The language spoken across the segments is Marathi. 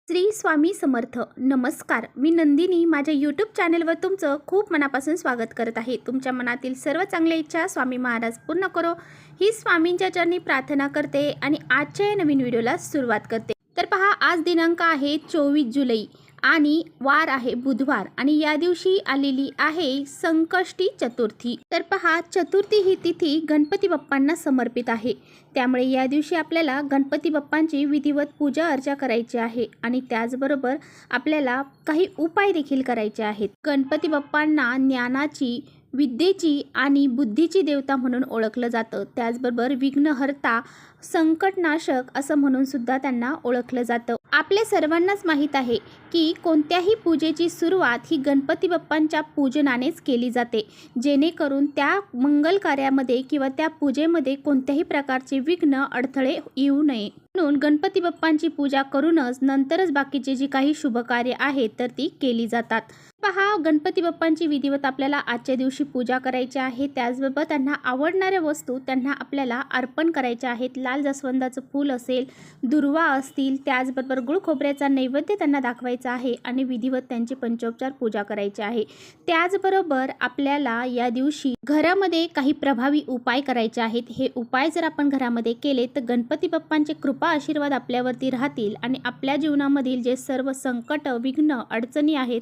श्री स्वामी समर्थ. नमस्कार, मी नंदिनी माझ्या यूट्यूब चॅनलवर तुमचं खूप मनापासून स्वागत करत आहे. तुमच्या मनातील सर्व चांगल्या इच्छा स्वामी महाराज पूर्ण करो ही स्वामींच्या चरणी प्रार्थना करते आणि आजच्या या नवीन व्हिडिओला सुरुवात करते. तर पहा, आज दिनांक आहे 24 जुलै आणि वार आहे बुधवार आणि या दिवशी आलेली आहे संकष्टी चतुर्थी. तर पहा, चतुर्थी ही तिथी गणपती बाप्पांना समर्पित आहे. त्यामुळे या दिवशी आपल्याला गणपती बाप्पांची विधिवत पूजा अर्चा करायची आहे आणि त्याचबरोबर आपल्याला काही उपाय देखील करायचे आहेत. गणपती बाप्पांना ज्ञानाची, विद्येची आणि बुद्धीची देवता म्हणून ओळखलं जातं. त्याचबरोबर विघ्नहर्ता, संकटनाशक असं म्हणून सुद्धा त्यांना ओळखलं जातं. आपल्या सर्वांनाच माहीत आहे की कोणत्याही पूजेची सुरुवात ही गणपती बाप्पांच्या पूजनानेच केली जाते, जेणेकरून त्या मंगल कार्यामध्ये किंवा त्या पूजेमध्ये कोणत्याही प्रकारचे विघ्न, अडथळे येऊ नये. म्हणून गणपती बाप्पांची पूजा करूनच नंतरच बाकीचे जी काही शुभ कार्य आहेत तर ती केली जातात. पहा, गणपती बाप्पांची विधिवत आपल्याला आजच्या दिवशी पूजा करायची आहे. त्याचबरोबर त्यांना आवडणाऱ्या वस्तू त्यांना आपल्याला अर्पण करायच्या आहेत. लाल जास्वंदाचं फूल असेल, दुर्वा असतील, त्याचबरोबर गुळ खोबऱ्याचा नैवेद्य त्यांना दाखवायचा आहे आणि विधिवत त्यांची पंचोपचार पूजा करायची आहे. त्याचबरोबर आपल्याला या दिवशी घरामध्ये काही प्रभावी उपाय करायचे आहेत. हे उपाय जर आपण घरामध्ये केले तर गणपती बाप्पांचे कृपा आशीर्वाद आपल्यावरती राहतील आणि आपल्या जीवनामधील जे सर्व संकट, विघ्न, अडचणी आहेत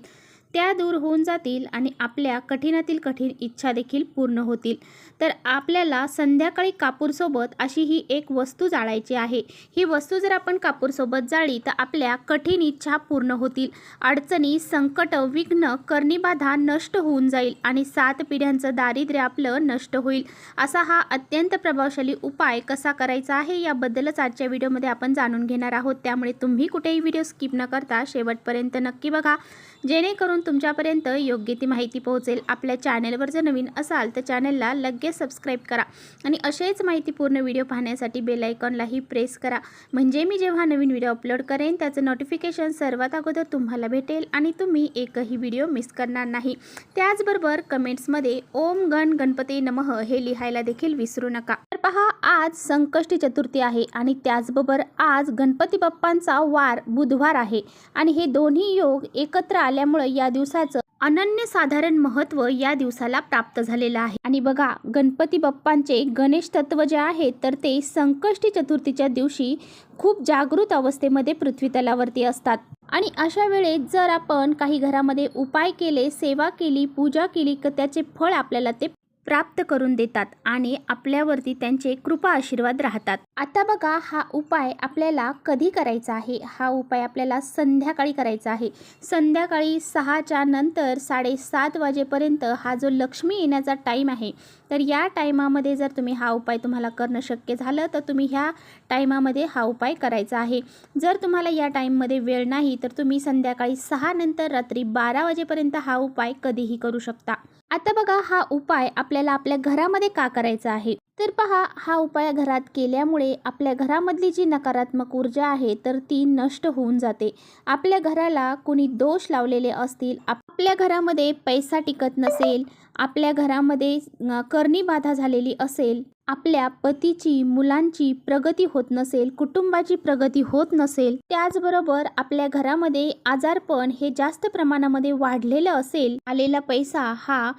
त्या दूर होऊन जातील आणि आपल्या कठीणातील कठीण इच्छा देखील पूर्ण होतील. तर आपल्याला संध्याकाळी कापूरसोबत अशी ही एक वस्तू जाळायची आहे. ही वस्तू जर आपण कापूरसोबत जाळली तर आपल्या कठीण इच्छा पूर्ण होतील. अडचणी, संकट, विघ्न, करणीबाधा नष्ट होऊन जाईल आणि 7 पिढ्यांचं दारिद्र्य आपलं नष्ट होईल. असा हा अत्यंत प्रभावशाली उपाय कसा करायचा आहे याबद्दलच आजच्या व्हिडिओमध्ये आपण जाणून घेणार आहोत. त्यामुळे तुम्ही कुठेही व्हिडिओ स्किप न करता शेवटपर्यंत नक्की बघा, जेणेकरून तुमच्यापर्यंत योग्य ती माहिती पोहोचेल. आपल्या चॅनलवर जर नवीन असाल तर चॅनलला लगेच सबस्क्राईब करा आणि असेच माहितीपूर्ण व्हिडिओ पाहण्यासाठी बेल आयकॉनलाही प्रेस करा, म्हणजे मी जेव्हा नवीन व्हिडिओ अपलोड करेन त्याचं नोटिफिकेशन सर्वात अगोदर तुम्हाला भेटेल आणि तुम्ही एकही व्हिडिओ मिस करणार नाही. त्याचबरोबर कमेंट्समध्ये ओम गण गणपती नमः हे लिहायला देखील विसरू नका. तर पहा, आज संकष्टी चतुर्थी आहे आणि त्याचबरोबर आज गणपती बाप्पांचा वार बुधवार आहे आणि हे दोन्ही योग एकत्र आल्यामुळे या दिवसाचं अनन्यसाधारण महत्त्व या दिवसाला प्राप्त झालेलं आहे. आणि बघा, गणपती बाप्पांचे गणेश तत्व जे आहे तर ते संकष्टी चतुर्थीच्या दिवशी खूप जागृत अवस्थेमध्ये पृथ्वी तलावरती असतात आणि अशा वेळेस जर आपण काही घरामध्ये उपाय केले, सेवा केली, पूजा केली तर त्याचे फळ आपल्याला ते प्राप्त करून देतात आणि आपल्यावरती त्यांचे कृपा आशीर्वाद राहतात. आता बघा, हा उपाय आपल्याला कधी करायचा आहे? हा उपाय आपल्याला संध्याकाळी करायचा आहे. संध्याकाळी 6च्या नंतर 7:30 वाजेपर्यंत हा जो लक्ष्मी येण्याचा टाईम आहे तर या टायमामध्ये जर तुम्ही हा उपाय तुम्हाला करणं शक्य झालं तर तुम्ही ह्या टायमामध्ये हा उपाय करायचा आहे. जर तुम्हाला या टाईममध्ये वेळ नाही तर तुम्ही संध्याकाळी 6 नंतर रात्री 12 वाजेपर्यंत हा उपाय कधीही करू शकता. आता बघा, हा उपाय आपल्याला आपल्या घरामध्ये का करायचा आहे? तर पहा, हा उपाय घरात केल्यामुळे आपल्या घरामधली जी नकारात्मक ऊर्जा आहे तर ती नष्ट होऊन जाते. आपल्या घराला कोणी दोष लावलेले असतील, आपल्या घरामध्ये पैसा टिकत नसेल, आपल्या घरामध्ये करणीबाधा झालेली असेल, आपल्या पतीची, मुलांची प्रगती होत नसेल, कुटुंबाची प्रगती होत नसेल, त्याचबरोबर आपल्या घरामध्ये आजारपण हे जास्त प्रमाणामध्ये वाढलेलं असेल, आलेला पैसा हा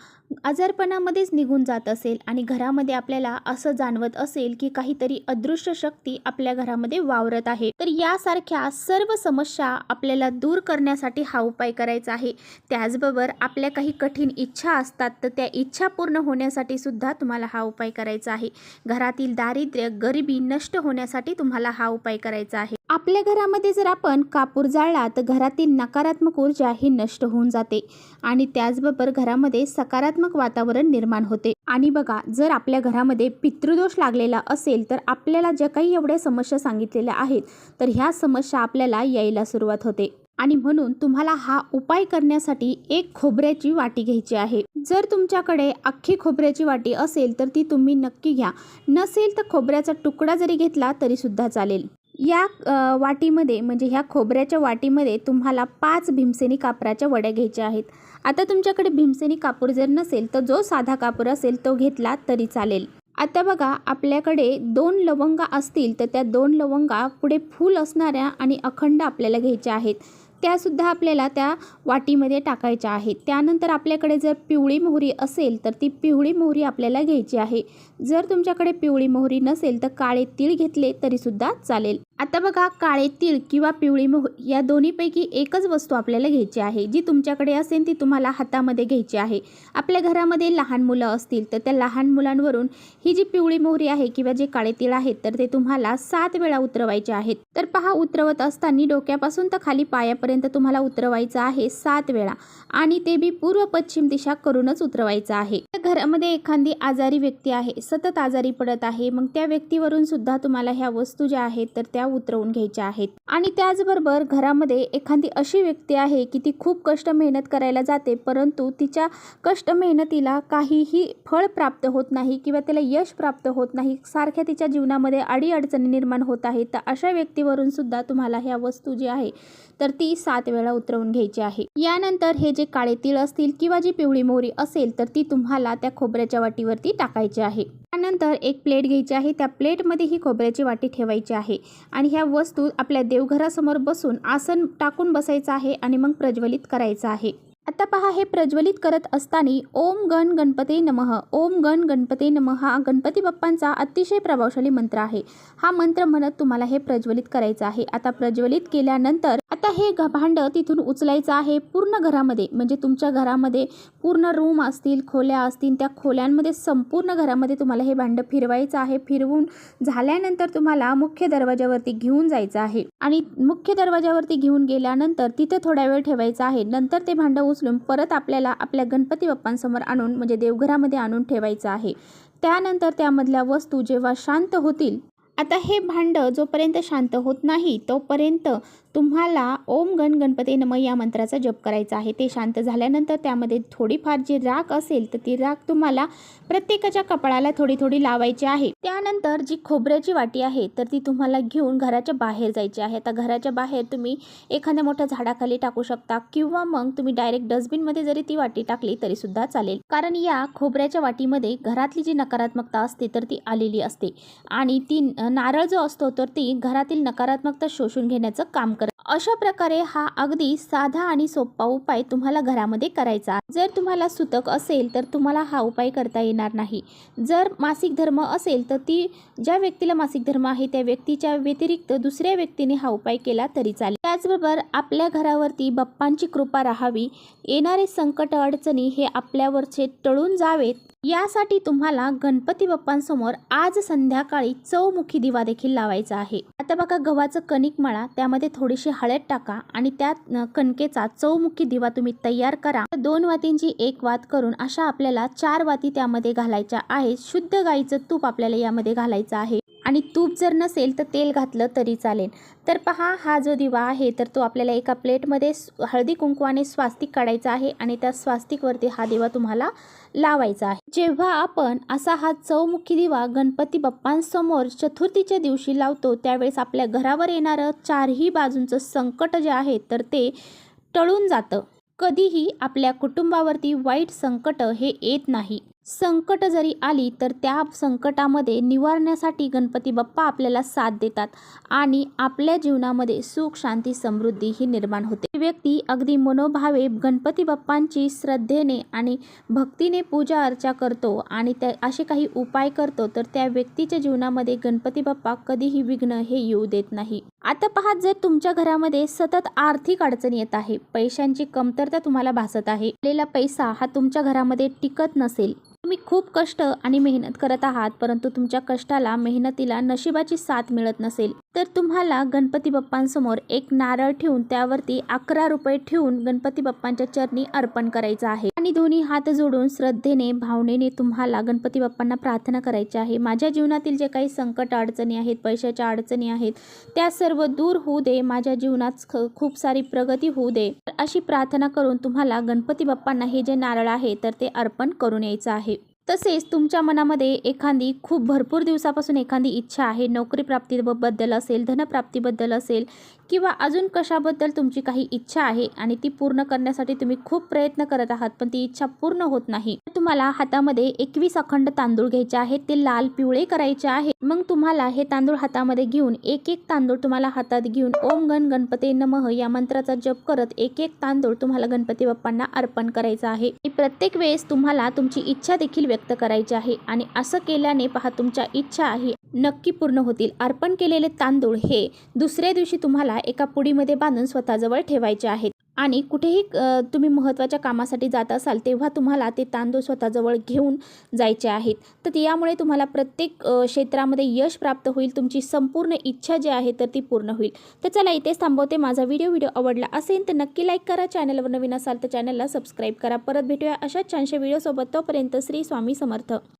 आजारपणामध्येच निघून जात असेल आणि घरामध्ये आपल्याला असं जाणवत असेल की काहीतरी अदृश्य शक्ती आपल्या घरामध्ये वावरत आहे, तर यासारख्या सर्व समस्या आपल्याला दूर करण्यासाठी हा उपाय करायचा आहे. त्याचबरोबर आपल्या काही कठीण इच्छा असतात तर त्या इच्छा पूर्ण होण्यासाठी सुद्धा तुम्हाला हा उपाय करायचा आहे. घरातील दारिद्र्य, गरिबी नष्ट होण्यासाठी तुम्हाला हा उपाय करायचा आहे. आपल्या घरामध्ये जर आपण कापूर जाळला तर घरातील नकारात्मक ऊर्जा ही नष्ट होऊन जाते आणि त्याचबरोबर घरामध्ये सकारात्मक वातावरण निर्माण होते. आणि बघा, जर आपल्या घरामध्ये पितृदोष लागलेला असेल तर आपल्याला ज्या काही एवढ्या समस्या सांगितलेल्या आहेत तर ह्या समस्या आपल्याला यायला सुरुवात होते आणि म्हणून तुम्हाला हा उपाय करण्यासाठी एक खोबऱ्याची वाटी घ्यायची आहे. जर तुमच्याकडे अख्खी खोबऱ्याची वाटी असेल तर ती तुम्ही नक्की घ्या, नसेल तर खोबऱ्याचा तुकडा जरी घेतला तरी सुद्धा चालेल. या वाटीमध्ये म्हणजे ह्या खोबऱ्याच्या वाटीमध्ये तुम्हाला 5 भीमसेनी कापराच्या वड्या घ्यायच्या आहेत. आता तुमच्याकडे भीमसेनी कापूर जर नसेल तर जो साधा कापूर असेल तो घेतला तरी चालेल. आता बघा, आपल्याकडे 2 लवंगा असतील तर त्या 2 लवंगा पुढे फूल असणाऱ्या आणि अखंड आपल्याला घ्यायच्या आहेत. त्यासुद्धा आपल्याला त्या वाटीमध्ये टाकायच्या आहेत. त्यानंतर आपल्याकडे जर पिवळी मोहरी असेल तर ती पिवळी मोहरी आपल्याला घ्यायची आहे. जर तुमच्याकडे पिवळी मोहरी नसेल तर काळे तीळ घेतले तरीसुद्धा चालेल. आता बघा, काळे तीळ किंवा पिवळी मोहरी या दोन्हीपैकी एकच वस्तू आपल्याला घ्यायची आहे. जी तुमच्याकडे असेल ती तुम्हाला हातामध्ये घ्यायची आहे. आपल्या घरामध्ये लहान मुलं असतील तर त्या लहान मुलांवरून ही जी पिवळी मोहरी आहे किंवा जे काळे तीळ आहेत तर ते तुम्हाला 7 वेळा उतरवायचे आहेत. तर पहा, उतरवत असताना डोक्यापासून तर खाली पायापर्यंत तुम्हाला उतरवायचं आहे 7 वेळा आणि ते बी पूर्व पश्चिम दिशा करूनच उतरवायचं आहे. घरामध्ये एखादी आजारी व्यक्ती आहे, सतत आजारी पडत आहे, मग त्या व्यक्तीवरून सुद्धा तुम्हाला ह्या वस्तू ज्या आहेत तर त्या उतरवून घ्यायच्या आहेत. आणि त्याचबरोबर घरामध्ये एखादी अशी व्यक्ती आहे की ती खूप कष्ट मेहनत करायला जाते, परंतु तिच्या कष्ट मेहनतीला काहीही फळ प्राप्त होत नाही किंवा त्याला यश प्राप्त होत नाही, सारख्या तिच्या जीवनामध्ये अडीअडचणी निर्माण होत आहेत. तर अशा व्यक्तीवरून सुद्धा तुम्हाला ह्या वस्तू जी आहे तर ती 7 वेळा उतरवून घ्यायची आहे. यानंतर हे जे काळे तीळ असतील किंवा जी पिवळी मोहरी असेल तर ती तुम्हाला त्या खोबऱ्याच्या वाटीवरती टाकायची आहे. त्यानंतर एक प्लेट घ्यायची आहे. त्या प्लेटमध्ये ही खोबऱ्याची वाटी ठेवायची आहे आणि ह्या वस्तू आपल्या देवघरासमोर बसून आसन टाकून बसायचं आहे आणि मग प्रज्वलित करायचं आहे. आता पहा, हे प्रज्वलित करत असताना ओम गण गणपते नमः, ओम गण गणपते नमः हा गणपती बाप्पांचा अतिशय प्रभावशाली मंत्र आहे. हा मंत्र म्हणत तुम्हाला हे प्रज्वलित करायचं आहे. आता प्रज्वलित केल्यानंतर आता हे भांड तिथून उचलायचं आहे. पूर्ण घरामध्ये, म्हणजे तुमच्या घरामध्ये पूर्ण रूम असतील, खोल्या असतील, त्या खोल्यांमध्ये संपूर्ण घरामध्ये तुम्हाला हे भांड फिरवायचं आहे. फिरवून झाल्यानंतर तुम्हाला मुख्य दरवाजावरती घेऊन जायचं आहे आणि मुख्य दरवाजावरती घेऊन गेल्यानंतर तिथे थोडा वेळ ठेवायचं आहे. नंतर ते भांड उचलून परत आपल्याला आपल्या गणपती बाप्पांसमोर आणून, म्हणजे देवघरामध्ये आणून ठेवायचं आहे. त्यानंतर त्यामधल्या वस्तू जेव्हा शांत होतील, आता हे भांड जोपर्यंत शांत होत नाही तोपर्यंत तुम्हाला ओम गण गणपते नमः या मंत्राचा जप करायचा आहे. ते शांत झाल्यानंतर त्यामध्ये थोडीफार जी राख असेल तर ती राख तुम्हाला प्रत्येकाच्या कपाळाला थोडी थोडी लावायची आहे. त्यानंतर जी खोबऱ्याची वाटी आहे तर ती तुम्हाला घेऊन घराच्या बाहेर जायची आहे. आता घराच्या बाहेर तुम्ही एखाद्या मोठ्या झाडाखाली टाकू शकता किंवा मग तुम्ही डायरेक्ट डस्टबिनमध्ये जरी ती वाटी टाकली तरी सुद्धा चालेल. कारण या खोबऱ्याच्या वाटीमध्ये घरातली जी नकारात्मकता असते तर ती आलेली असते आणि ती नारळ जो असतो तर ती घरातील नकारात्मकता शोषून घेण्याचं काम करते. अशा प्रकारे हा अगदी साधा आणि सोपा उपाय तुम्हाला घरामध्ये करायचा. जर तुम्हाला सुतक असेल तर तुम्हाला हा उपाय करता येणार नाही. जर मासिक धर्म असेल तर ती ज्या व्यक्तीला मासिक धर्म आहे त्या व्यक्तीच्या व्यतिरिक्त दुसऱ्या व्यक्तीने हा उपाय केला तरी चालेल. त्याचबरोबर आपल्या घरावरती बाप्पांची कृपा राहावी, येणारे संकट अडचणी हे आपल्यावरचे टळून जावेत, यासाठी तुम्हाला गणपती बाप्पांसमोर आज संध्याकाळी चौमुखी दिवा देखील लावायचा आहे. आता बघा, गव्हाचं कणिक मळा, त्यामध्ये थोडीशी हळद टाका आणि त्या कणकेचा चौमुखी दिवा तुम्ही तयार करा. 2 वातींची 1 वात करून अशा आपल्याला 4 वाती त्यामध्ये घालायच्या आहेत. शुद्ध गाईचं तूप आपल्याला यामध्ये घालायचं आहे आणि तूप जर नसेल तर तेल घातलं तरी चालेल. तर पहा, हा जो दिवा आहे तर तो आपल्याला एका प्लेटमध्ये हळदी कुंकवाने स्वास्तिक काढायचा आहे आणि त्या स्वास्तिकवरती हा दिवा तुम्हाला लावायचा आहे. जेव्हा आपण असा हा चौमुखी दिवा गणपती बाप्पांसमोर चतुर्थीच्या दिवशी लावतो त्यावेळेस आपल्या घरावर येणारं 4ही बाजूंचं संकट जे आहे तर ते टळून जातं. कधीही आपल्या कुटुंबावरती वाईट संकट हे येत नाही. संकट जरी आली तर त्या संकटामध्ये निवारण्यासाठी गणपती बाप्पा आपल्याला साथ देतात आणि आपल्या जीवनामध्ये सुख, शांती, समृद्धी ही निर्माण होते. व्यक्ती अगदी मनोभावे गणपती बाप्पांची श्रद्धेने आणि भक्तीने पूजा अर्चा करतो आणि त्या असे काही उपाय करतो तर त्या व्यक्तीच्या जीवनामध्ये गणपती बाप्पा कधीही विघ्न हे येऊ देत नाही. आता पहा, जर तुमच्या घरामध्ये सतत आर्थिक अडचणी येत आहे, पैशांची कमतरता तुम्हाला भासत आहे, आलेला पैसा हा तुमच्या घरामध्ये टिकत नसेल, तुम्ही खूप कष्ट आणि मेहनत करत आहात परंतु तुमच्या कष्टाला, मेहनतीला नशिबाची साथ मिळत नसेल, तर तुम्हाला गणपती बाप्पांसमोर एक नारळ ठेवून त्यावरती 11 रुपये ठेवून गणपती बाप्पांच्या चरणी अर्पण करायचं आहे आणि दोन्ही हात जोडून श्रद्धेने, भावनेने तुम्हाला गणपती बाप्पांना प्रार्थना करायची आहे. माझ्या जीवनातील जे काही संकट अडचणी आहेत, पैशाच्या अडचणी आहेत, त्या सर्व दूर होऊ दे, माझ्या जीवनात खूप सारी प्रगती होऊ दे, अशी प्रार्थना करून तुम्हाला गणपती बाप्पांना हे जे नारळ आहे तर ते अर्पण करून यायचं आहे. तसेच तुमच्या मनामध्ये एखादी खूप भरपूर दिवसापासून एखादी इच्छा आहे, नोकरी प्राप्तीबद्दल असेल, धनप्राप्तीबद्दल असेल किंवा अजून कशाबद्दल तुमची काही इच्छा आहे आणि ती पूर्ण करण्यासाठी तुम्ही खूप प्रयत्न करत आहात पण ती इच्छा पूर्ण होत नाही, तर तुम्हाला हातामध्ये 21 अखंड तांदूळ घ्यायचे आहेत, ते लाल पिवळे करायचे आहे। मग तुम्हाला हे तांदूळ हातामध्ये घेऊन एक एक तांदूळ तुम्हाला हातात घेऊन ओम गण गणपते नमः या मंत्राचा जप करत एक एक तांदूळ तुम्हाला गणपती बाप्पांना अर्पण करायचा आहे। प्रत्येक वेळेस तुम्हाला तुमची इच्छा देखील व्यक्त करायची आहे आणि असं केल्याने पहा तुमच्या इच्छा आहे नक्की पूर्ण होतील। अर्पण केलेले तांदूळ हे दुसऱ्या दिवशी तुम्हाला एका पुडीमध्ये बांधून स्वतःजवळ ठेवायचे आहेत आणि कुठेही तुम्ही महत्त्वाच्या कामासाठी जात असाल तेव्हा तुम्हाला ते तांदूळ स्वतःजवळ घेऊन जायचे आहेत। तर यामुळे तुम्हाला प्रत्येक क्षेत्रामध्ये यश प्राप्त होईल, तुमची संपूर्ण इच्छा जी आहे तर ती पूर्ण होईल। तर चला इथेच थांबवते। माझा व्हिडिओ आवडला असेल तर नक्की लाईक करा, चॅनलवर नवीन असाल तर चॅनलला सबस्क्राईब करा। परत भेटूया अशाच छानशा व्हिडिओसोबत, तोपर्यंत श्री स्वामी समर्थ।